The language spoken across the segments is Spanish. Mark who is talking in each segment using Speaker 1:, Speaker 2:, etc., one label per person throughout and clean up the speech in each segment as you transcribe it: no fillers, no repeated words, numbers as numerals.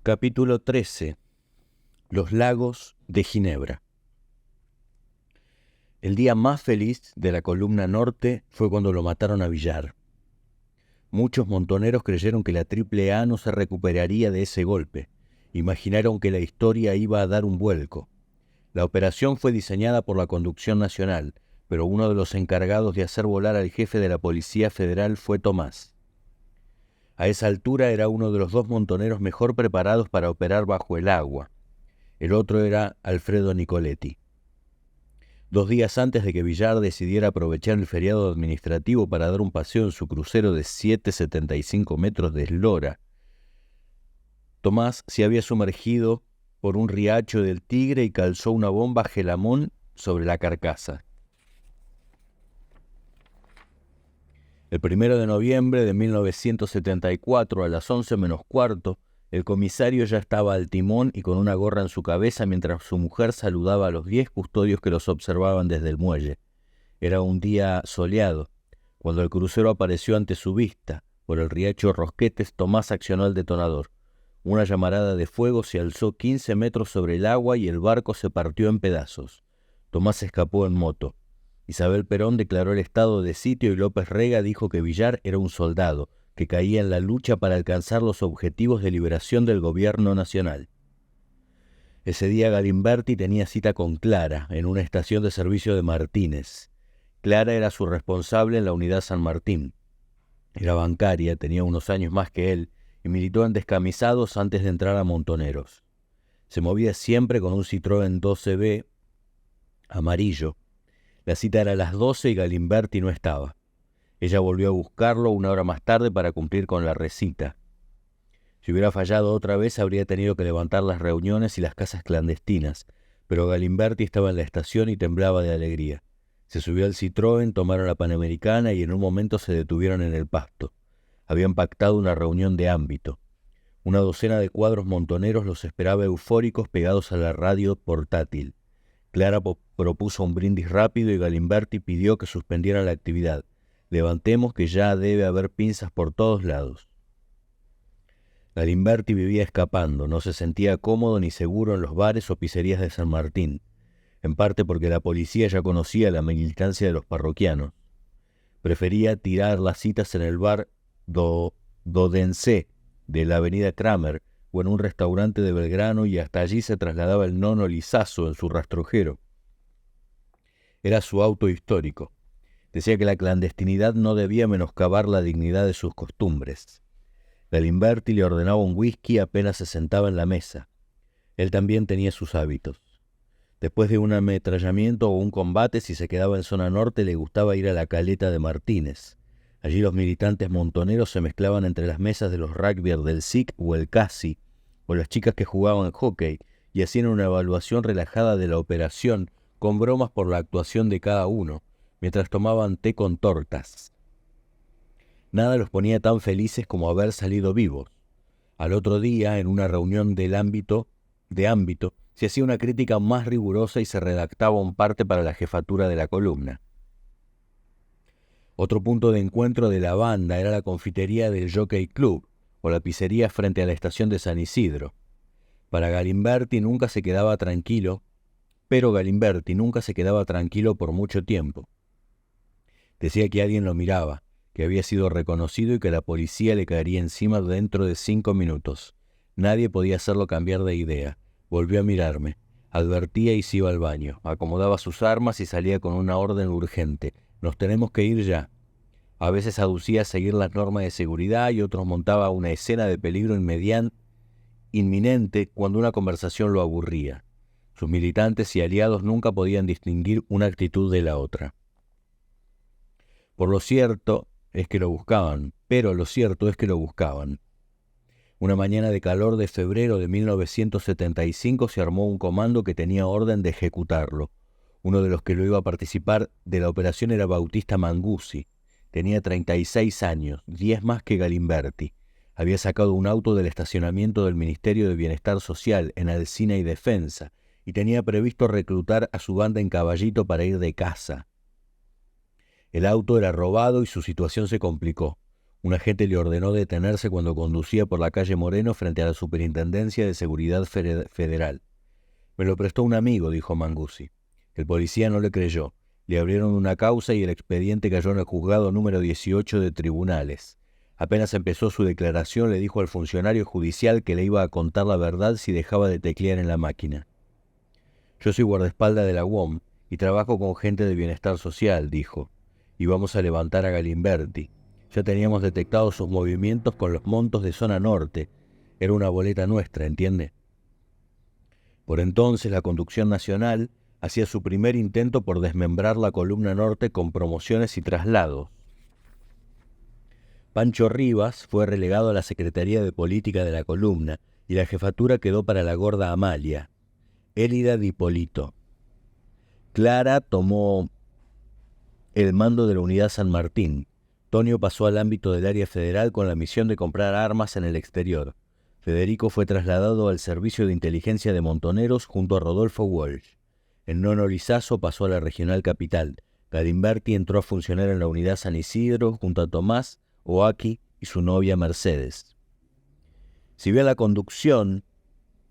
Speaker 1: Capítulo 13. Los lagos de Ginebra. El día más feliz de la columna norte fue cuando lo mataron a Villar. Muchos montoneros creyeron que la AAA no se recuperaría de ese golpe. Imaginaron que la historia iba a dar un vuelco. La operación fue diseñada por la Conducción Nacional, pero uno de los encargados de hacer volar al jefe de la Policía Federal fue Tomás. A esa altura era uno de los dos montoneros mejor preparados para operar bajo el agua. El otro era Alfredo Nicoletti. 2 días antes de que Villar decidiera aprovechar el feriado administrativo para dar un paseo en su crucero de 7,75 metros de eslora, Tomás se había sumergido por un riacho del Tigre y calzó una bomba gelamón sobre la carcasa. El 1 de noviembre de 1974, a las 11 menos cuarto, el comisario ya estaba al timón y con una gorra en su cabeza mientras su mujer saludaba a los 10 custodios que los observaban desde el muelle. Era un día soleado. Cuando el crucero apareció ante su vista, por el riacho Rosquetes, Tomás accionó el detonador. Una llamarada de fuego se alzó 15 metros sobre el agua y el barco se partió en pedazos. Tomás escapó en moto. Isabel Perón declaró el estado de sitio y López Rega dijo que Villar era un soldado, que caía en la lucha para alcanzar los objetivos de liberación del gobierno nacional. Ese día Galimberti tenía cita con Clara, en una estación de servicio de Martínez. Clara era su responsable en la unidad San Martín. Era bancaria, tenía unos años más que él, y militó en Descamisados antes de entrar a Montoneros. Se movía siempre con un Citroën 12B amarillo. La cita era a las 12 y Galimberti no estaba. Ella volvió a buscarlo 1 hora más tarde para cumplir con la recita. Si hubiera fallado otra vez, habría tenido que levantar las reuniones y las casas clandestinas, pero Galimberti estaba en la estación y temblaba de alegría. Se subió al Citroën, tomaron la Panamericana y en un momento se detuvieron en el Pasto. Habían pactado una reunión de ámbito. Una docena de cuadros montoneros los esperaba eufóricos pegados a la radio portátil. Clara propuso un brindis rápido y Galimberti pidió que suspendieran la actividad. Levantemos que ya debe haber pinzas por todos lados. Galimberti vivía escapando, no se sentía cómodo ni seguro en los bares o pizzerías de San Martín, en parte porque la policía ya conocía la militancia de los parroquianos. Prefería tirar las citas en el bar Dodense de la avenida Kramer, o en un restaurante de Belgrano, y hasta allí se trasladaba el nono Lizazo en su rastrojero. Era su auto histórico. Decía que la clandestinidad no debía menoscabar la dignidad de sus costumbres. Galimberti le ordenaba un whisky apenas se sentaba en la mesa. Él también tenía sus hábitos. Después de un ametrallamiento o un combate, si se quedaba en zona norte, le gustaba ir a la caleta de Martínez. Allí los militantes montoneros se mezclaban entre las mesas de los rugbyers del SIC o el CASI, o las chicas que jugaban hockey, y hacían una evaluación relajada de la operación, con bromas por la actuación de cada uno, mientras tomaban té con tortas. Nada los ponía tan felices como haber salido vivos. Al otro día, en una reunión de ámbito, se hacía una crítica más rigurosa y se redactaba un parte para la jefatura de la columna. Otro punto de encuentro de la banda era la confitería del Jockey Club, o la pizzería frente a la estación de San Isidro. Pero Galimberti nunca se quedaba tranquilo por mucho tiempo. Decía que alguien lo miraba, que había sido reconocido y que la policía le caería encima dentro de 5 minutos. Nadie podía hacerlo cambiar de idea. Volvió a mirarme. Advertía y se iba al baño. Acomodaba sus armas y salía con una orden urgente. Nos tenemos que ir ya. A veces aducía seguir las normas de seguridad y otros montaba una escena de peligro inminente cuando una conversación lo aburría. Sus militantes y aliados nunca podían distinguir una actitud de la otra. Pero lo cierto es que lo buscaban. Una mañana de calor de febrero de 1975 se armó un comando que tenía orden de ejecutarlo. Uno de los que lo iba a participar de la operación era Bautista Mangusi. Tenía 36 años, 10 más que Galimberti. Había sacado un auto del estacionamiento del Ministerio de Bienestar Social en Alsina y Defensa y tenía previsto reclutar a su banda en Caballito para ir de caza. El auto era robado y su situación se complicó. Un agente le ordenó detenerse cuando conducía por la calle Moreno frente a la Superintendencia de Seguridad Federal. «Me lo prestó un amigo», dijo Mangusi. El policía no le creyó. Le abrieron una causa y el expediente cayó en el juzgado número 18 de tribunales. Apenas empezó su declaración, le dijo al funcionario judicial que le iba a contar la verdad si dejaba de teclear en la máquina. «Yo soy guardaespaldas de la UOM y trabajo con gente de bienestar social», dijo, «y vamos a levantar a Galimberti. Ya teníamos detectados sus movimientos con los montos de zona norte. Era una boleta nuestra, ¿entiende?». Por entonces la conducción nacional hacía su primer intento por desmembrar la columna norte con promociones y traslados. Pancho Rivas fue relegado a la Secretaría de Política de la columna y la jefatura quedó para la gorda Amalia. Élida Di Polito. Clara tomó el mando de la unidad San Martín. Tonio pasó al ámbito del área federal con la misión de comprar armas en el exterior. Federico fue trasladado al servicio de inteligencia de Montoneros junto a Rodolfo Walsh. El nono Lizazo pasó a la regional capital. Galimberti entró a funcionar en la unidad San Isidro junto a Tomás, Oaki y su novia Mercedes. Si bien la conducción,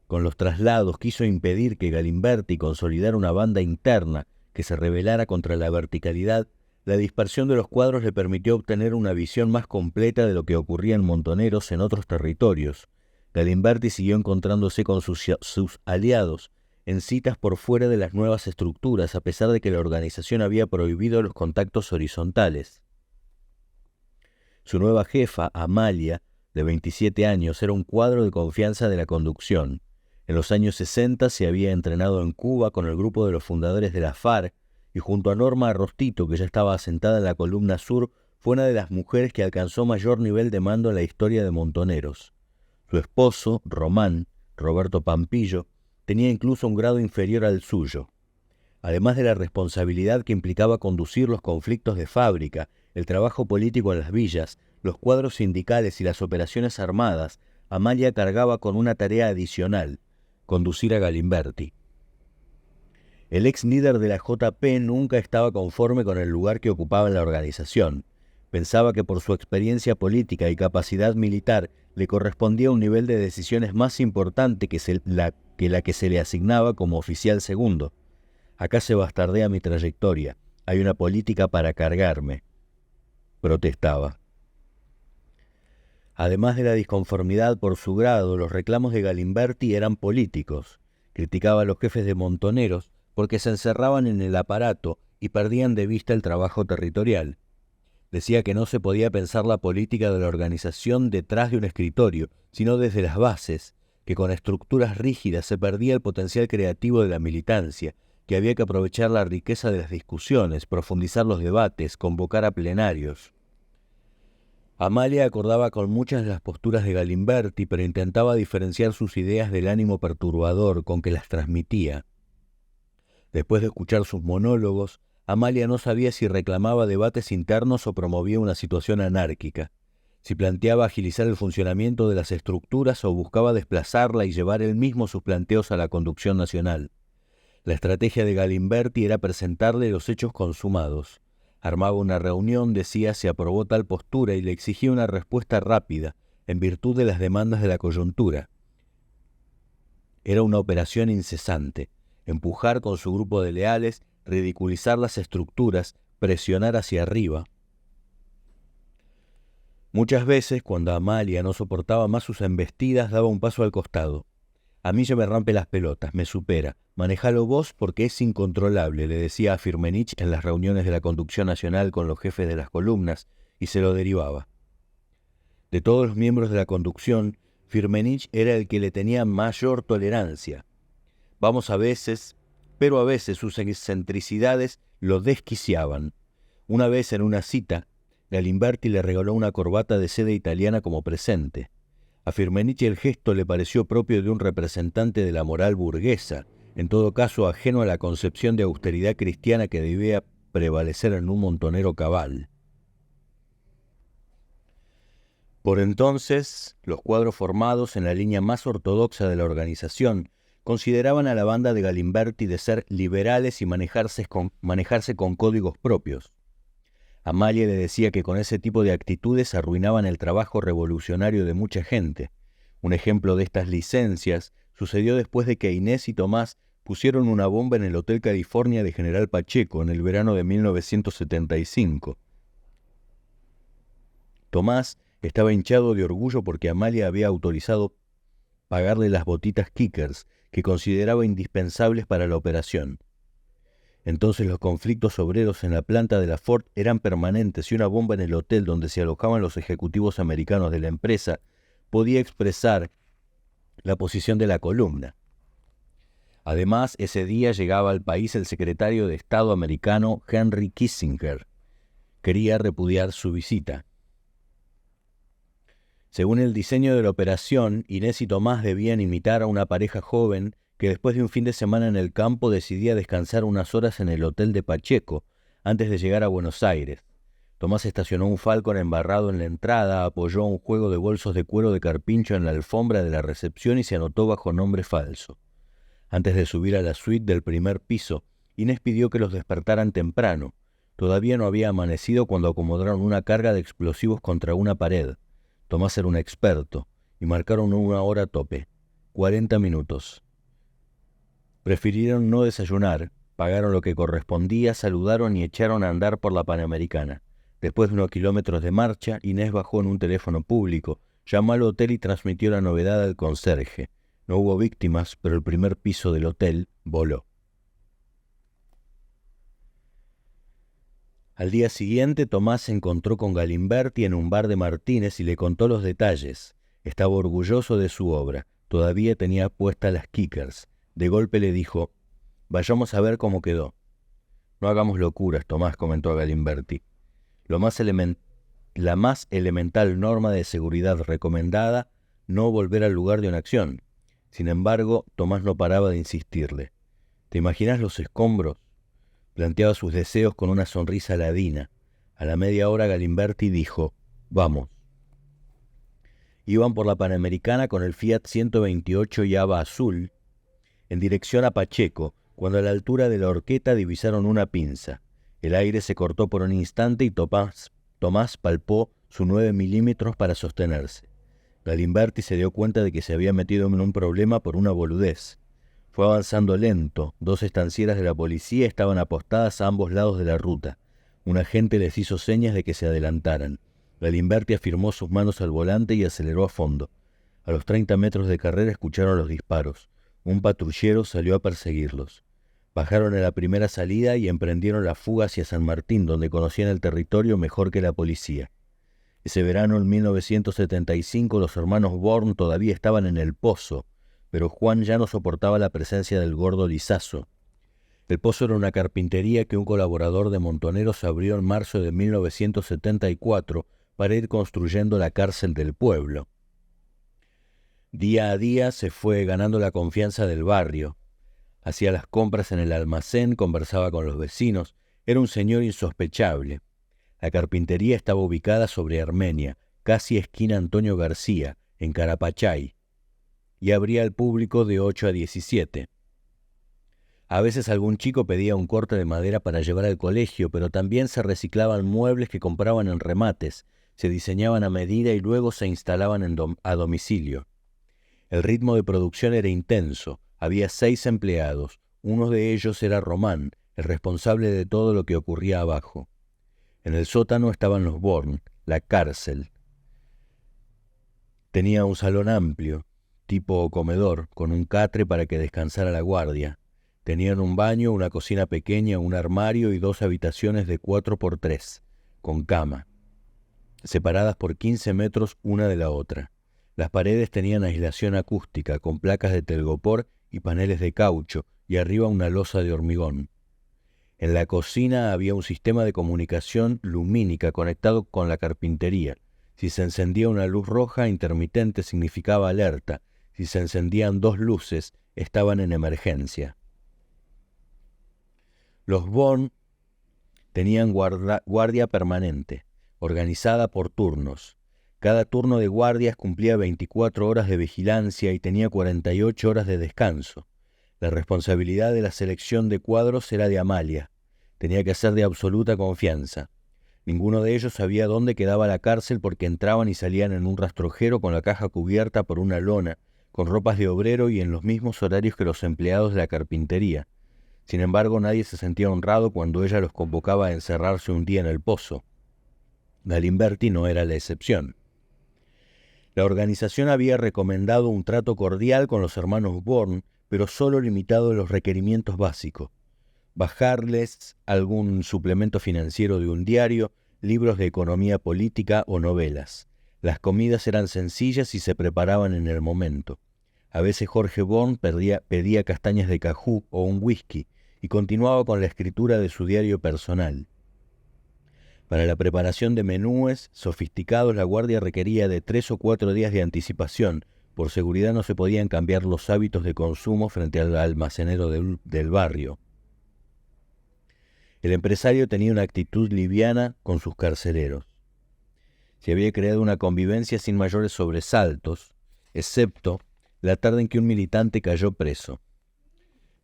Speaker 1: con los traslados, quiso impedir que Galimberti consolidara una banda interna que se rebelara contra la verticalidad, la dispersión de los cuadros le permitió obtener una visión más completa de lo que ocurría en Montoneros en otros territorios. Galimberti siguió encontrándose con sus aliados en citas por fuera de las nuevas estructuras, a pesar de que la organización había prohibido los contactos horizontales. Su nueva jefa, Amalia, de 27 años, era un cuadro de confianza de la conducción. En los años 60 se había entrenado en Cuba con el grupo de los fundadores de la FARC y junto a Norma Arrostito, que ya estaba asentada en la columna sur, fue una de las mujeres que alcanzó mayor nivel de mando en la historia de Montoneros. Su esposo, Román, Roberto Pampillo, tenía incluso un grado inferior al suyo. Además de la responsabilidad que implicaba conducir los conflictos de fábrica, el trabajo político en las villas, los cuadros sindicales y las operaciones armadas, Amalia cargaba con una tarea adicional: conducir a Galimberti. El ex líder de la JP nunca estaba conforme con el lugar que ocupaba en la organización. Pensaba que por su experiencia política y capacidad militar le correspondía un nivel de decisiones más importante que la que se le asignaba como oficial segundo. «Acá se bastardea mi trayectoria. Hay una política para cargarme», protestaba. Además de la disconformidad por su grado, los reclamos de Galimberti eran políticos. Criticaba a los jefes de Montoneros porque se encerraban en el aparato y perdían de vista el trabajo territorial. Decía que no se podía pensar la política de la organización detrás de un escritorio, sino desde las bases, que con estructuras rígidas se perdía el potencial creativo de la militancia, que había que aprovechar la riqueza de las discusiones, profundizar los debates, convocar a plenarios. Amalia acordaba con muchas de las posturas de Galimberti, pero intentaba diferenciar sus ideas del ánimo perturbador con que las transmitía. Después de escuchar sus monólogos, Amalia no sabía si reclamaba debates internos o promovía una situación anárquica, si planteaba agilizar el funcionamiento de las estructuras o buscaba desplazarla y llevar él mismo sus planteos a la conducción nacional. La estrategia de Galimberti era presentarle los hechos consumados. Armaba una reunión, decía, se aprobó tal postura y le exigía una respuesta rápida, en virtud de las demandas de la coyuntura. Era una operación incesante: empujar con su grupo de leales, ridiculizar las estructuras, presionar hacia arriba. Muchas veces, cuando Amalia no soportaba más sus embestidas, daba un paso al costado. «A mí ya me rompe las pelotas, me supera. Manejalo vos porque es incontrolable», le decía a Firmenich en las reuniones de la conducción nacional con los jefes de las columnas, y se lo derivaba. De todos los miembros de la conducción, Firmenich era el que le tenía mayor tolerancia. Pero a veces sus excentricidades lo desquiciaban. Una vez en una cita, Galimberti le regaló una corbata de seda italiana como presente. A Firmenich el gesto le pareció propio de un representante de la moral burguesa, en todo caso ajeno a la concepción de austeridad cristiana que debía prevalecer en un montonero cabal. Por entonces, los cuadros formados en la línea más ortodoxa de la organización consideraban a la banda de Galimberti de ser liberales y manejarse con códigos propios. Amalia le decía que con ese tipo de actitudes arruinaban el trabajo revolucionario de mucha gente. Un ejemplo de estas licencias sucedió después de que Inés y Tomás pusieron una bomba en el Hotel California de General Pacheco en el verano de 1975. Tomás estaba hinchado de orgullo porque Amalia había autorizado pagarle las botitas Kickers que consideraba indispensables para la operación. Entonces los conflictos obreros en la planta de la Ford eran permanentes y una bomba en el hotel donde se alojaban los ejecutivos americanos de la empresa podía expresar la posición de la columna. Además, ese día llegaba al país el secretario de Estado americano Henry Kissinger. Quería repudiar su visita. Según el diseño de la operación, Inés y Tomás debían imitar a una pareja joven que después de un fin de semana en el campo decidía descansar unas horas en el hotel de Pacheco antes de llegar a Buenos Aires. Tomás estacionó un Falcon embarrado en la entrada, apoyó un juego de bolsos de cuero de carpincho en la alfombra de la recepción y se anotó bajo nombre falso. Antes de subir a la suite del primer piso, Inés pidió que los despertaran temprano. Todavía no había amanecido cuando acomodaron una carga de explosivos contra una pared. Tomás era un experto, y marcaron una hora tope, 40 minutos. Prefirieron no desayunar, pagaron lo que correspondía, saludaron y echaron a andar por la Panamericana. Después de unos kilómetros de marcha, Inés bajó en un teléfono público, llamó al hotel y transmitió la novedad al conserje. No hubo víctimas, pero el primer piso del hotel voló. Al día siguiente, Tomás se encontró con Galimberti en un bar de Martínez y le contó los detalles. Estaba orgulloso de su obra. Todavía tenía puestas las Kickers. De golpe le dijo: «Vayamos a ver cómo quedó». «No hagamos locuras, Tomás», comentó Galimberti. La más elemental norma de seguridad recomendada, no volver al lugar de una acción. Sin embargo, Tomás no paraba de insistirle. «¿Te imaginas los escombros?». Planteaba sus deseos con una sonrisa ladina. A la media hora Galimberti dijo: «Vamos». Iban por la Panamericana con el Fiat 128 Java azul, en dirección a Pacheco, cuando a la altura de la horqueta divisaron una pinza. El aire se cortó por un instante y Tomás palpó su 9 milímetros para sostenerse. Galimberti se dio cuenta de que se había metido en un problema por una boludez. Fue avanzando lento. 2 estancieras de la policía estaban apostadas a ambos lados de la ruta. Un agente les hizo señas de que se adelantaran. Galimberti afirmó sus manos al volante y aceleró a fondo. A los 30 metros de carrera escucharon los disparos. Un patrullero salió a perseguirlos. Bajaron en la primera salida y emprendieron la fuga hacia San Martín, donde conocían el territorio mejor que la policía. Ese verano, en 1975, los hermanos Born todavía estaban en el Pozo, pero Juan ya no soportaba la presencia del gordo Lizazo. El Pozo era una carpintería que un colaborador de Montoneros abrió en marzo de 1974 para ir construyendo la cárcel del pueblo. Día a día se fue ganando la confianza del barrio. Hacía las compras en el almacén, conversaba con los vecinos. Era un señor insospechable. La carpintería estaba ubicada sobre Armenia, casi esquina Antonio García, en Carapachay, y abría al público de 8 a 17. A veces algún chico pedía un corte de madera para llevar al colegio, pero también se reciclaban muebles que compraban en remates, se diseñaban a medida y luego se instalaban a domicilio. El ritmo de producción era intenso. Había 6 empleados. Uno de ellos era Román, el responsable de todo lo que ocurría abajo. En el sótano estaban los Born, la cárcel. Tenía un salón amplio, tipo comedor, con un catre para que descansara la guardia. Tenían un baño, una cocina pequeña, un armario y 2 habitaciones de 4x3, con cama, separadas por 15 metros una de la otra. Las paredes tenían aislación acústica, con placas de telgopor y paneles de caucho, y arriba una losa de hormigón. En la cocina había un sistema de comunicación lumínica conectado con la carpintería. Si se encendía una luz roja intermitente significaba alerta. Si se encendían 2 luces, estaban en emergencia. Los Born tenían guardia permanente, organizada por turnos. Cada turno de guardias cumplía 24 horas de vigilancia y tenía 48 horas de descanso. La responsabilidad de la selección de cuadros era de Amalia. Tenía que ser de absoluta confianza. Ninguno de ellos sabía dónde quedaba la cárcel porque entraban y salían en un rastrojero con la caja cubierta por una lona, con ropas de obrero y en los mismos horarios que los empleados de la carpintería. Sin embargo, nadie se sentía honrado cuando ella los convocaba a encerrarse un día en el pozo. Galimberti no era la excepción. La organización había recomendado un trato cordial con los hermanos Born, pero solo limitado a los requerimientos básicos: bajarles algún suplemento financiero de un diario, libros de economía política o novelas. Las comidas eran sencillas y se preparaban en el momento. A veces Jorge Born pedía castañas de cajú o un whisky y continuaba con la escritura de su diario personal. Para la preparación de menúes sofisticados, la guardia requería de 3 o 4 días de anticipación. Por seguridad no se podían cambiar los hábitos de consumo frente al almacenero del barrio. El empresario tenía una actitud liviana con sus carceleros. Se había creado una convivencia sin mayores sobresaltos, excepto la tarde en que un militante cayó preso.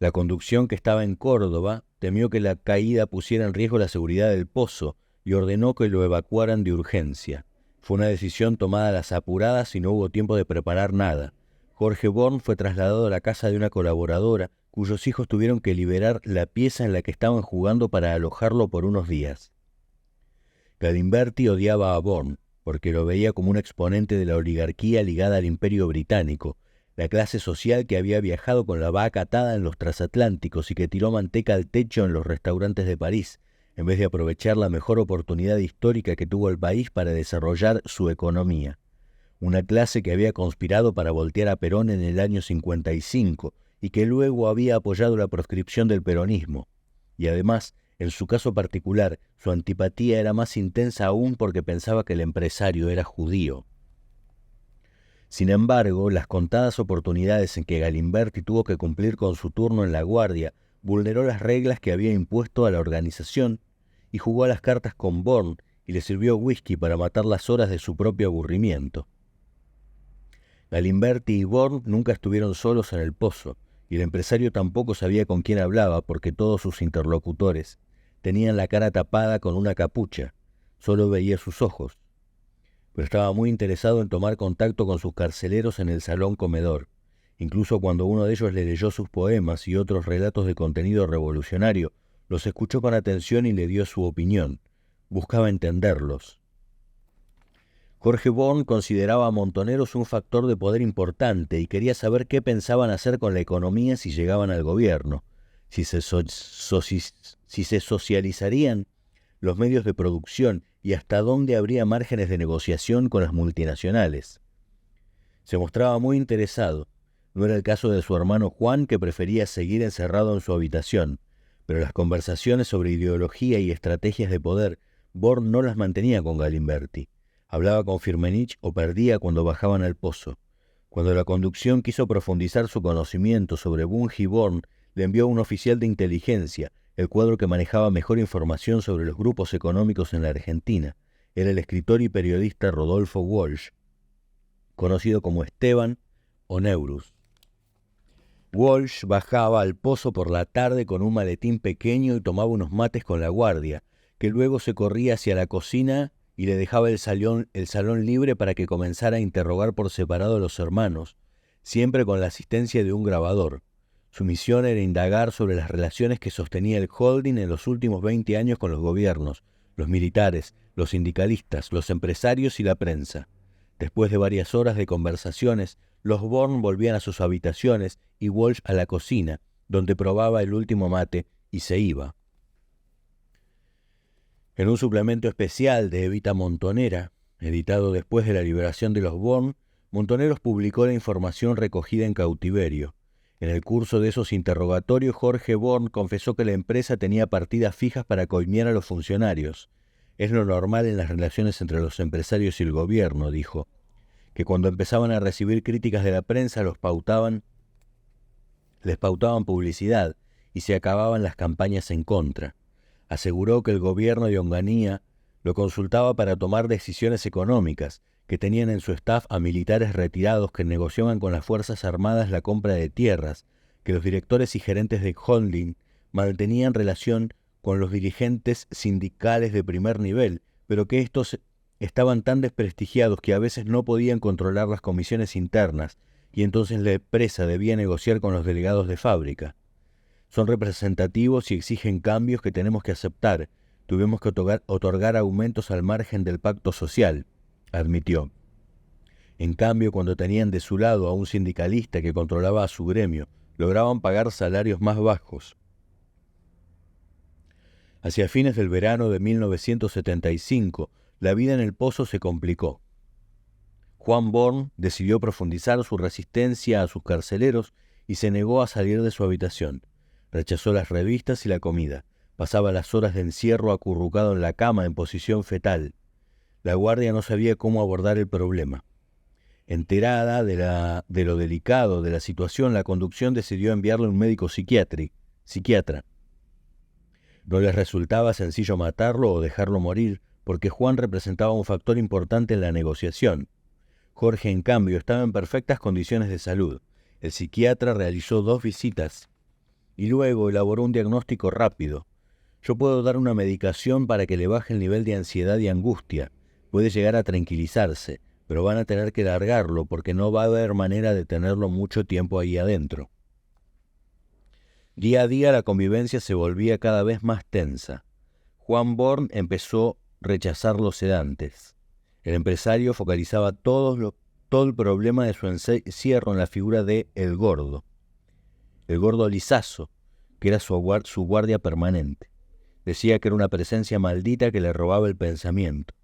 Speaker 1: La conducción, que estaba en Córdoba, temió que la caída pusiera en riesgo la seguridad del pozo y ordenó que lo evacuaran de urgencia. Fue una decisión tomada a las apuradas y no hubo tiempo de preparar nada. Jorge Born fue trasladado a la casa de una colaboradora, cuyos hijos tuvieron que liberar la pieza en la que estaban jugando para alojarlo por unos días. Galimberti odiaba a Born, porque lo veía como un exponente de la oligarquía ligada al Imperio Británico, la clase social que había viajado con la vaca atada en los transatlánticos y que tiró manteca al techo en los restaurantes de París, en vez de aprovechar la mejor oportunidad histórica que tuvo el país para desarrollar su economía. Una clase que había conspirado para voltear a Perón en el año 55 y que luego había apoyado la proscripción del peronismo. Y además, en su caso particular, su antipatía era más intensa aún porque pensaba que el empresario era judío. Sin embargo, las contadas oportunidades en que Galimberti tuvo que cumplir con su turno en la guardia vulneró las reglas que había impuesto a la organización y jugó a las cartas con Born y le sirvió whisky para matar las horas de su propio aburrimiento. Galimberti y Born nunca estuvieron solos en el pozo, y el empresario tampoco sabía con quién hablaba porque todos sus interlocutores tenían la cara tapada con una capucha, solo veía sus ojos. Pero estaba muy interesado en tomar contacto con sus carceleros en el salón comedor. Incluso cuando uno de ellos le leyó sus poemas y otros relatos de contenido revolucionario, los escuchó con atención y le dio su opinión. Buscaba entenderlos. Jorge Born consideraba a Montoneros un factor de poder importante y quería saber qué pensaban hacer con la economía si llegaban al gobierno, si se socializarían los medios de producción y hasta dónde habría márgenes de negociación con las multinacionales. Se mostraba muy interesado. No era el caso de su hermano Juan, que prefería seguir encerrado en su habitación, pero las conversaciones sobre ideología y estrategias de poder, Born no las mantenía con Galimberti. Hablaba con Firmenich o perdía cuando bajaban al pozo. Cuando la conducción quiso profundizar su conocimiento sobre Bunge y Born, le envió a un oficial de inteligencia, el cuadro que manejaba mejor información sobre los grupos económicos en la Argentina. Era el escritor y periodista Rodolfo Walsh, conocido como Esteban o Neurus. Walsh bajaba al pozo por la tarde con un maletín pequeño y tomaba unos mates con la guardia, que luego se corría hacia la cocina y le dejaba el salón libre para que comenzara a interrogar por separado a los hermanos, siempre con la asistencia de un grabador. Su misión era indagar sobre las relaciones que sostenía el holding en los últimos 20 años con los gobiernos, los militares, los sindicalistas, los empresarios y la prensa. Después de varias horas de conversaciones, los Born volvían a sus habitaciones y Walsh a la cocina, donde probaba el último mate y se iba. En un suplemento especial de Evita Montonera, editado después de la liberación de los Born, Montoneros publicó la información recogida en cautiverio. En el curso de esos interrogatorios, Jorge Born confesó que la empresa tenía partidas fijas para coimear a los funcionarios. Es lo normal en las relaciones entre los empresarios y el gobierno, dijo, que cuando empezaban a recibir críticas de la prensa les pautaban publicidad y se acababan las campañas en contra. Aseguró que el gobierno de Onganía lo consultaba para tomar decisiones económicas, que tenían en su staff a militares retirados que negociaban con las Fuerzas Armadas la compra de tierras, que los directores y gerentes de holding mantenían relación con los dirigentes sindicales de primer nivel, pero que estos estaban tan desprestigiados que a veces no podían controlar las comisiones internas, y entonces la empresa debía negociar con los delegados de fábrica. Son representativos y exigen cambios que tenemos que aceptar. Tuvimos que otorgar aumentos al margen del pacto social, admitió. En cambio, cuando tenían de su lado a un sindicalista que controlaba a su gremio, lograban pagar salarios más bajos. Hacia fines del verano de 1975, la vida en el pozo se complicó. Juan Born decidió profundizar su resistencia a sus carceleros y se negó a salir de su habitación. Rechazó las revistas y la comida. Pasaba las horas de encierro acurrucado en la cama en posición fetal. La guardia no sabía cómo abordar el problema. Enterada de lo delicado de la situación, la conducción decidió enviarle a un médico psiquiatra. No les resultaba sencillo matarlo o dejarlo morir, porque Juan representaba un factor importante en la negociación. Jorge, en cambio, estaba en perfectas condiciones de salud. El psiquiatra realizó 2 visitas y luego elaboró un diagnóstico rápido. Yo puedo dar una medicación para que le baje el nivel de ansiedad y angustia. Puede llegar a tranquilizarse, pero van a tener que largarlo porque no va a haber manera de tenerlo mucho tiempo ahí adentro. Día a día la convivencia se volvía cada vez más tensa. Juan Born empezó a rechazar los sedantes. El empresario focalizaba todo el problema de su encierro en la figura de El Gordo Lizazo, que era su guardia permanente. Decía que era una presencia maldita que le robaba el pensamiento.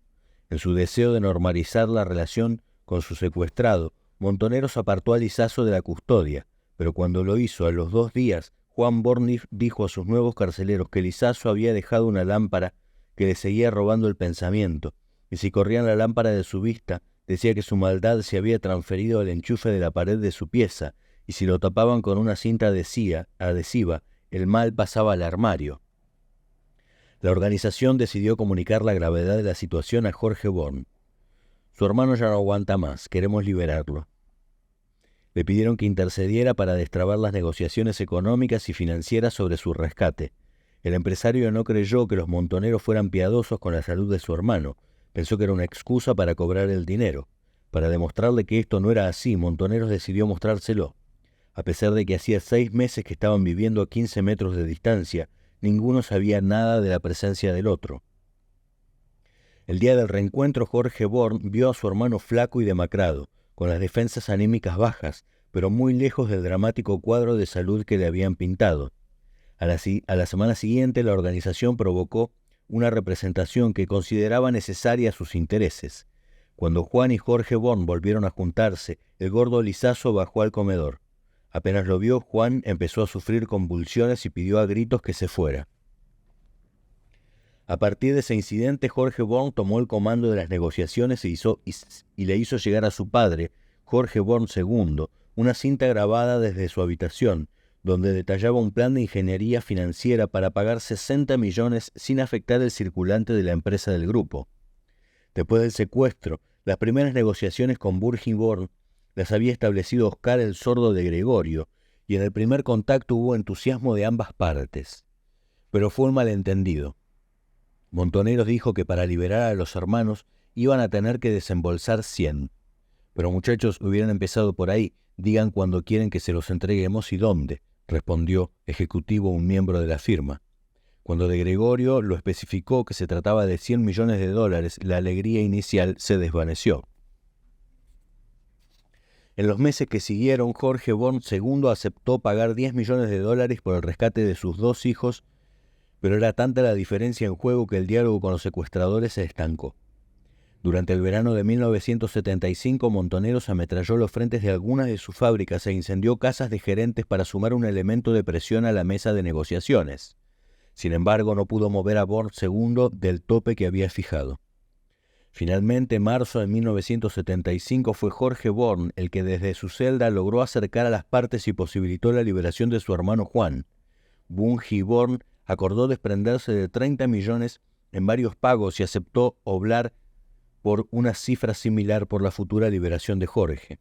Speaker 1: En su deseo de normalizar la relación con su secuestrado, Montoneros apartó a Lizazo de la custodia, pero cuando lo hizo a los 2 días, Juan Born dijo a sus nuevos carceleros que Lizazo había dejado una lámpara que le seguía robando el pensamiento, y si corrían la lámpara de su vista, decía que su maldad se había transferido al enchufe de la pared de su pieza, y si lo tapaban con una cinta adhesiva, el mal pasaba al armario. La organización decidió comunicar la gravedad de la situación a Jorge Born. Su hermano ya no aguanta más, queremos liberarlo. Le pidieron que intercediera para destrabar las negociaciones económicas y financieras sobre su rescate. El empresario no creyó que los montoneros fueran piadosos con la salud de su hermano. Pensó que era una excusa para cobrar el dinero. Para demostrarle que esto no era así, Montoneros decidió mostrárselo. A pesar de que hacía 6 meses que estaban viviendo a 15 metros de distancia, ninguno sabía nada de la presencia del otro. El día del reencuentro, Jorge Born vio a su hermano flaco y demacrado, con las defensas anímicas bajas, pero muy lejos del dramático cuadro de salud que le habían pintado. A la semana siguiente, la organización provocó una representación que consideraba necesaria a sus intereses. Cuando Juan y Jorge Born volvieron a juntarse, el gordo Lizazo bajó al comedor. Apenas lo vio, Juan empezó a sufrir convulsiones y pidió a gritos que se fuera. A partir de ese incidente, Jorge Born tomó el comando de las negociaciones y le hizo llegar a su padre, Jorge Born II, una cinta grabada desde su habitación, donde detallaba un plan de ingeniería financiera para pagar 60 millones sin afectar el circulante de la empresa del grupo. Después del secuestro, las primeras negociaciones con Burgi Born las había establecido Oscar el Sordo de Gregorio, y en el primer contacto hubo entusiasmo de ambas partes. Pero fue un malentendido. Montoneros dijo que para liberar a los hermanos iban a tener que desembolsar 100. Pero muchachos, hubieran empezado por ahí, digan cuando quieren que se los entreguemos y dónde, respondió ejecutivo un miembro de la firma. Cuando de Gregorio lo especificó que se trataba de $100 millones, la alegría inicial se desvaneció. En los meses que siguieron, Jorge Born II aceptó pagar $10 millones por el rescate de sus 2 hijos, pero era tanta la diferencia en juego que el diálogo con los secuestradores se estancó. Durante el verano de 1975, Montoneros ametralló los frentes de algunas de sus fábricas e incendió casas de gerentes para sumar un elemento de presión a la mesa de negociaciones. Sin embargo, no pudo mover a Born II del tope que había fijado. Finalmente, en marzo de 1975, fue Jorge Born el que desde su celda logró acercar a las partes y posibilitó la liberación de su hermano Juan. Bunge Born acordó desprenderse de 30 millones en varios pagos y aceptó oblar por una cifra similar por la futura liberación de Jorge.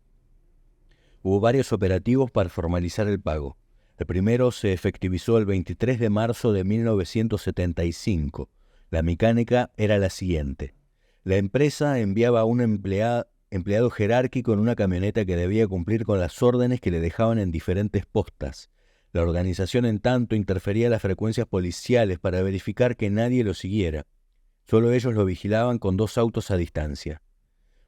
Speaker 1: Hubo varios operativos para formalizar el pago. El primero se efectivizó el 23 de marzo de 1975. La mecánica era la siguiente. La empresa enviaba a un empleado jerárquico en una camioneta que debía cumplir con las órdenes que le dejaban en diferentes postas. La organización, en tanto, interfería las frecuencias policiales para verificar que nadie lo siguiera. Solo ellos lo vigilaban con 2 autos a distancia.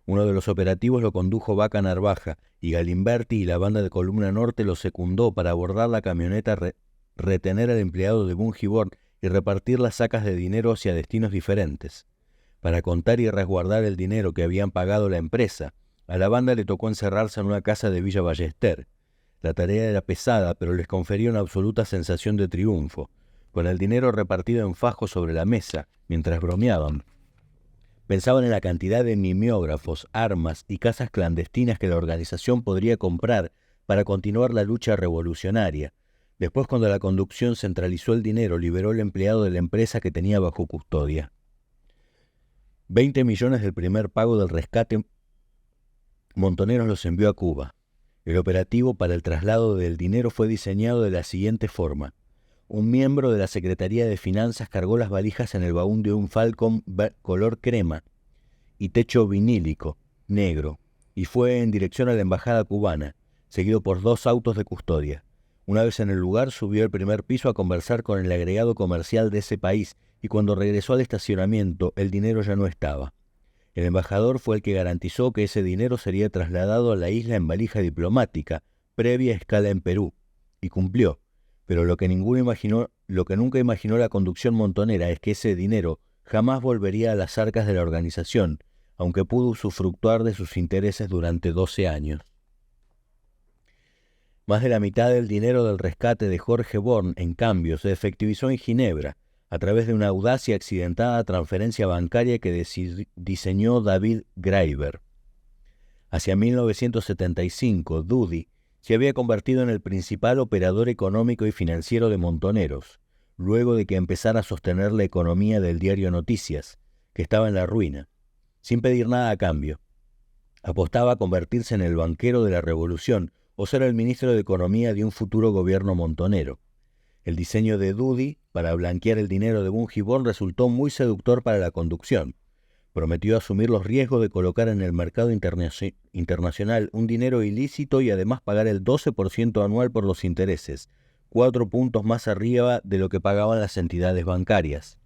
Speaker 1: Uno de los operativos lo condujo Vaca Narvaja, y Galimberti y la banda de Columna Norte lo secundó para abordar la camioneta, retener al empleado de Bungiborn y repartir las sacas de dinero hacia destinos diferentes. Para contar y resguardar el dinero que habían pagado la empresa, a la banda le tocó encerrarse en una casa de Villa Ballester. La tarea era pesada, pero les confería una absoluta sensación de triunfo, con el dinero repartido en fajos sobre la mesa, mientras bromeaban. Pensaban en la cantidad de mimeógrafos, armas y casas clandestinas que la organización podría comprar para continuar la lucha revolucionaria. Después, cuando la conducción centralizó el dinero, liberó el empleado de la empresa que tenía bajo custodia. 20 millones del primer pago del rescate Montoneros los envió a Cuba. El operativo para el traslado del dinero fue diseñado de la siguiente forma. Un miembro de la Secretaría de Finanzas cargó las valijas en el baúl de un Falcon color crema y techo vinílico, negro, y fue en dirección a la embajada cubana, seguido por 2 autos de custodia. Una vez en el lugar, subió al primer piso a conversar con el agregado comercial de ese país, y cuando regresó al estacionamiento, el dinero ya no estaba. El embajador fue el que garantizó que ese dinero sería trasladado a la isla en valija diplomática, previa escala en Perú, y cumplió. Pero lo que nunca imaginó la conducción montonera es que ese dinero jamás volvería a las arcas de la organización, aunque pudo usufructuar de sus intereses durante 12 años. Más de la mitad del dinero del rescate de Jorge Born, en cambio, se efectivizó en Ginebra, a través de una audaz y accidentada transferencia bancaria que diseñó David Graeber. Hacia 1975, Doody se había convertido en el principal operador económico y financiero de Montoneros, luego de que empezara a sostener la economía del diario Noticias, que estaba en la ruina, sin pedir nada a cambio. Apostaba a convertirse en el banquero de la revolución o ser el ministro de Economía de un futuro gobierno montonero. El diseño de Doody para blanquear el dinero de Bungiborn resultó muy seductor para la conducción. Prometió asumir los riesgos de colocar en el mercado internacional un dinero ilícito y además pagar el 12% anual por los intereses, 4 puntos más arriba de lo que pagaban las entidades bancarias.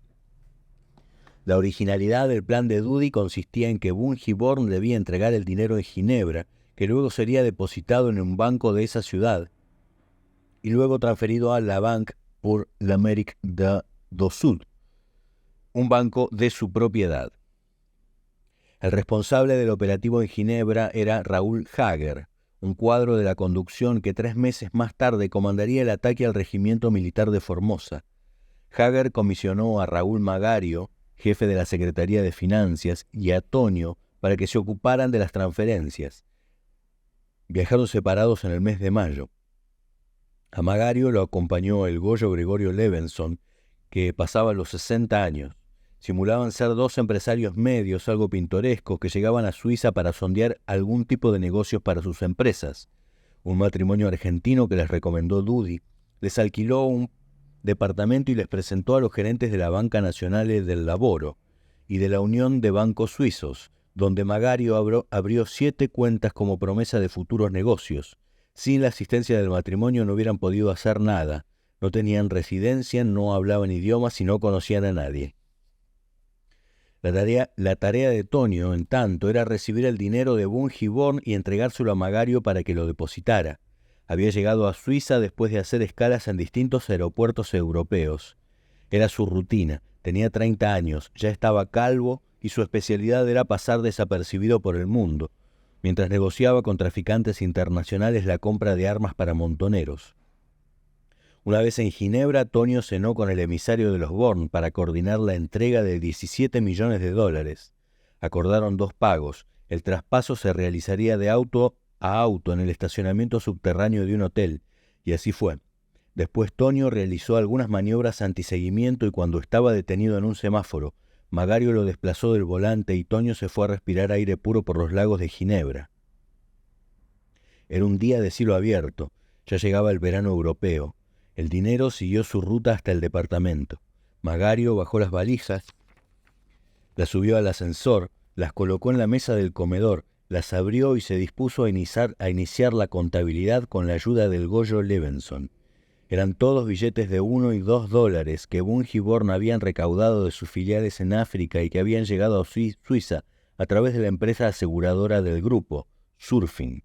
Speaker 1: La originalidad del plan de Doody consistía en que Bungiborn debía entregar el dinero en Ginebra, que luego sería depositado en un banco de esa ciudad y luego transferido a la Banque pour l'Amérique du Sud, un banco de su propiedad. El responsable del operativo en Ginebra era Raúl Hager, un cuadro de la conducción que 3 meses más tarde comandaría el ataque al regimiento militar de Formosa. Hager comisionó a Raúl Magario, jefe de la Secretaría de Finanzas, y a Tonio para que se ocuparan de las transferencias. Viajaron separados en el mes de mayo. A Magario lo acompañó el Goyo Gregorio Levenson, que pasaba los 60 años. Simulaban ser 2 empresarios medios, algo pintorescos, que llegaban a Suiza para sondear algún tipo de negocios para sus empresas. Un matrimonio argentino que les recomendó Doody les alquiló un departamento y les presentó a los gerentes de la Banca Nacional del Laboro y de la Unión de Bancos Suizos, donde Magario abrió 7 cuentas como promesa de futuros negocios. Sin la asistencia del matrimonio no hubieran podido hacer nada. No tenían residencia, no hablaban idiomas y no conocían a nadie. La tarea de Tonio, en tanto, era recibir el dinero de Bungiborn y entregárselo a Magario para que lo depositara. Había llegado a Suiza después de hacer escalas en distintos aeropuertos europeos. Era su rutina. Tenía 30 años, ya estaba calvo y su especialidad era pasar desapercibido por el mundo, mientras negociaba con traficantes internacionales la compra de armas para montoneros. Una vez en Ginebra, Tonio cenó con el emisario de los Born para coordinar la entrega de 17 millones de dólares. Acordaron 2 pagos. El traspaso se realizaría de auto a auto en el estacionamiento subterráneo de un hotel, y así fue. Después Tonio realizó algunas maniobras antiseguimiento y cuando estaba detenido en un semáforo, Magario lo desplazó del volante y Tonio se fue a respirar aire puro por los lagos de Ginebra. Era un día de cielo abierto. Ya llegaba el verano europeo. El dinero siguió su ruta hasta el departamento. Magario bajó las valijas, las subió al ascensor, las colocó en la mesa del comedor, las abrió y se dispuso a iniciar la contabilidad con la ayuda del Goyo Levenson. Eran todos billetes de 1 y 2 dólares que Bungiborn habían recaudado de sus filiales en África y que habían llegado a Suiza a través de la empresa aseguradora del grupo, Surfing.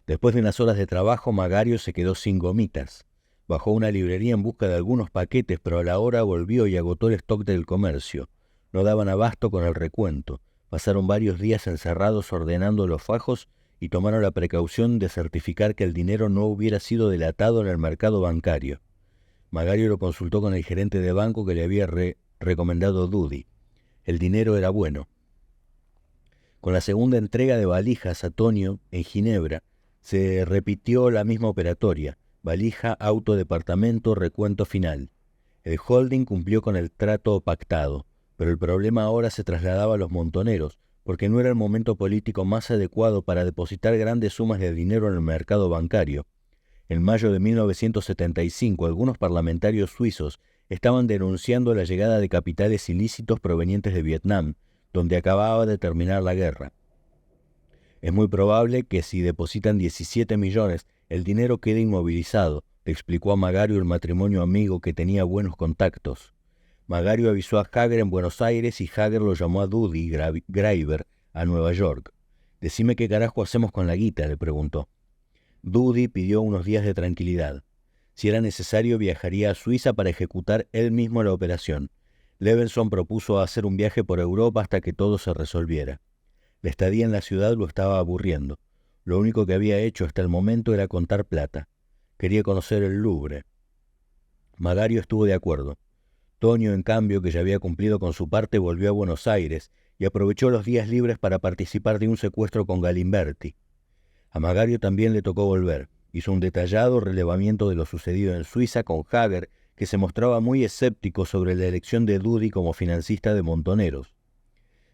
Speaker 1: Después de unas horas de trabajo, Magario se quedó sin gomitas. Bajó a una librería en busca de algunos paquetes, pero a la hora volvió y agotó el stock del comercio. No daban abasto con el recuento. Pasaron varios días encerrados ordenando los fajos y tomaron la precaución de certificar que el dinero no hubiera sido delatado en el mercado bancario. Magario lo consultó con el gerente de banco que le había recomendado Doody. El dinero era bueno. Con la segunda entrega de valijas a Tonio, en Ginebra, se repitió la misma operatoria: valija, auto, departamento, recuento final. El holding cumplió con el trato pactado, pero el problema ahora se trasladaba a los montoneros, porque no era el momento político más adecuado para depositar grandes sumas de dinero en el mercado bancario. En mayo de 1975, algunos parlamentarios suizos estaban denunciando la llegada de capitales ilícitos provenientes de Vietnam, donde acababa de terminar la guerra. Es muy probable que si depositan 17 millones, el dinero quede inmovilizado, le explicó a Magario el matrimonio amigo que tenía buenos contactos. Magario avisó a Hager en Buenos Aires y Hager lo llamó a Doody Graeber a Nueva York. «Decime qué carajo hacemos con la guita», le preguntó. Doody pidió unos días de tranquilidad. Si era necesario, viajaría a Suiza para ejecutar él mismo la operación. Levenson propuso hacer un viaje por Europa hasta que todo se resolviera. La estadía en la ciudad lo estaba aburriendo. Lo único que había hecho hasta el momento era contar plata. Quería conocer el Louvre. Magario estuvo de acuerdo. Tonio, en cambio, que ya había cumplido con su parte, volvió a Buenos Aires y aprovechó los días libres para participar de un secuestro con Galimberti. A Magario también le tocó volver. Hizo un detallado relevamiento de lo sucedido en Suiza con Hager, que se mostraba muy escéptico sobre la elección de Doody como financista de montoneros.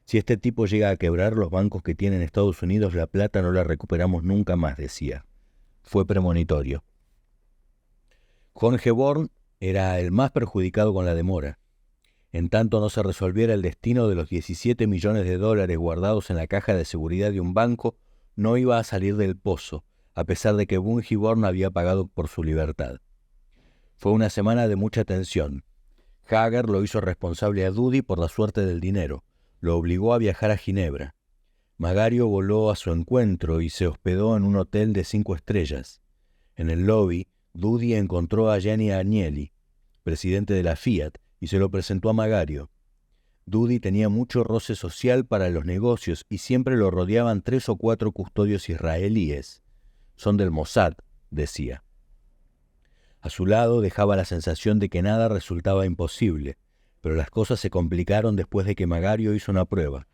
Speaker 1: «Si este tipo llega a quebrar los bancos que tienen Estados Unidos, la plata no la recuperamos nunca más», decía. Fue premonitorio. Hongeborn era el más perjudicado con la demora. En tanto no se resolviera el destino de los 17 millones de dólares guardados en la caja de seguridad de un banco, no iba a salir del pozo, a pesar de que Bungiborn había pagado por su libertad. Fue una semana de mucha tensión. Hager lo hizo responsable a Doody por la suerte del dinero. Lo obligó a viajar a Ginebra. Magario voló a su encuentro y se hospedó en un hotel de 5 estrellas. En el lobby, Doody encontró a Gianni Agnelli, presidente de la Fiat, y se lo presentó a Magario. Doody tenía mucho roce social para los negocios y siempre lo rodeaban 3 o 4 custodios israelíes. «Son del Mossad», decía. A su lado dejaba la sensación de que nada resultaba imposible, pero las cosas se complicaron después de que Magario hizo una prueba.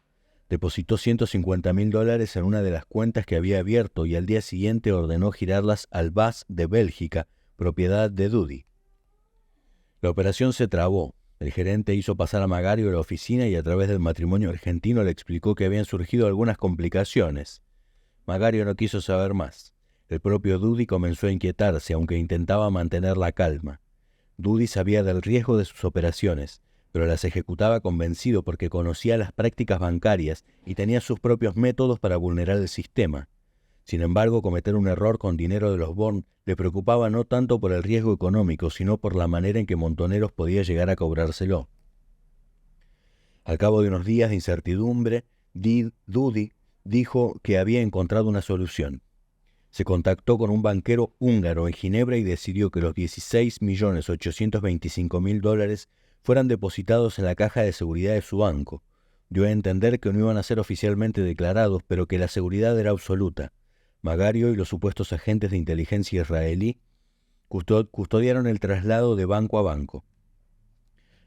Speaker 1: Depositó $150.000 en una de las cuentas que había abierto y al día siguiente ordenó girarlas al BAS de Bélgica, propiedad de Doody. La operación se trabó. El gerente hizo pasar a Magario a la oficina y a través del matrimonio argentino le explicó que habían surgido algunas complicaciones. Magario no quiso saber más. El propio Doody comenzó a inquietarse, aunque intentaba mantener la calma. Doody sabía del riesgo de sus operaciones, pero las ejecutaba convencido porque conocía las prácticas bancarias y tenía sus propios métodos para vulnerar el sistema. Sin embargo, cometer un error con dinero de los Born le preocupaba no tanto por el riesgo económico, sino por la manera en que Montoneros podía llegar a cobrárselo. Al cabo de unos días de incertidumbre, Doody dijo que había encontrado una solución. Se contactó con un banquero húngaro en Ginebra y decidió que los $16.825.000 fueran depositados en la caja de seguridad de su banco. Dio a entender que no iban a ser oficialmente declarados, pero que la seguridad era absoluta. Magario y los supuestos agentes de inteligencia israelí custodiaron el traslado de banco a banco.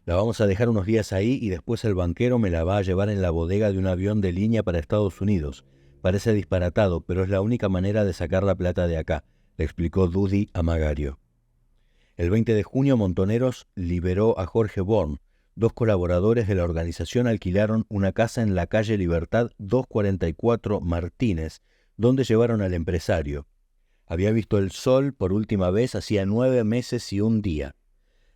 Speaker 1: «La vamos a dejar unos días ahí y después el banquero me la va a llevar en la bodega de un avión de línea para Estados Unidos. Parece disparatado, pero es la única manera de sacar la plata de acá», le explicó Doody a Magario. El 20 de junio, Montoneros liberó a Jorge Born. 2 colaboradores de la organización alquilaron una casa en la calle Libertad 244 Martínez, donde llevaron al empresario. Había visto el sol por última vez hacía 9 meses y un día.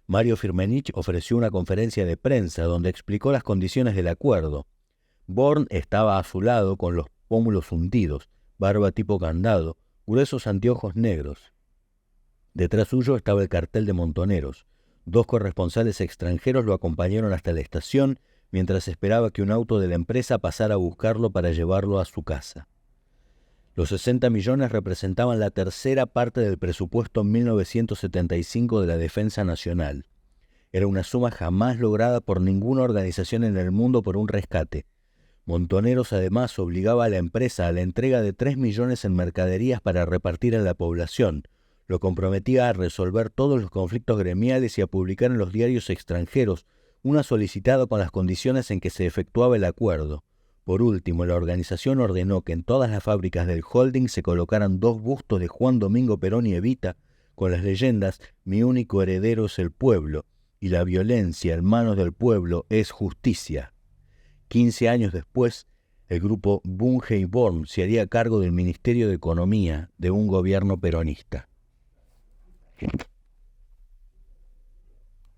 Speaker 1: Mario Firmenich ofreció una conferencia de prensa donde explicó las condiciones del acuerdo. Born estaba a su lado con los pómulos hundidos, barba tipo candado, gruesos anteojos negros. Detrás suyo estaba el cartel de Montoneros. 2 corresponsales extranjeros lo acompañaron hasta la estación mientras esperaba que un auto de la empresa pasara a buscarlo para llevarlo a su casa. Los 60 millones representaban la tercera parte del presupuesto en 1975 de la Defensa Nacional. Era una suma jamás lograda por ninguna organización en el mundo por un rescate. Montoneros además obligaba a la empresa a la entrega de 3 millones en mercaderías para repartir a la población. Lo comprometía a resolver todos los conflictos gremiales y a publicar en los diarios extranjeros una solicitada con las condiciones en que se efectuaba el acuerdo. Por último, la organización ordenó que en todas las fábricas del holding se colocaran 2 bustos de Juan Domingo Perón y Evita con las leyendas «Mi único heredero es el pueblo» y «La violencia en manos del pueblo es justicia». 15 años después, el grupo Bunge y Born se haría cargo del Ministerio de Economía de un gobierno peronista.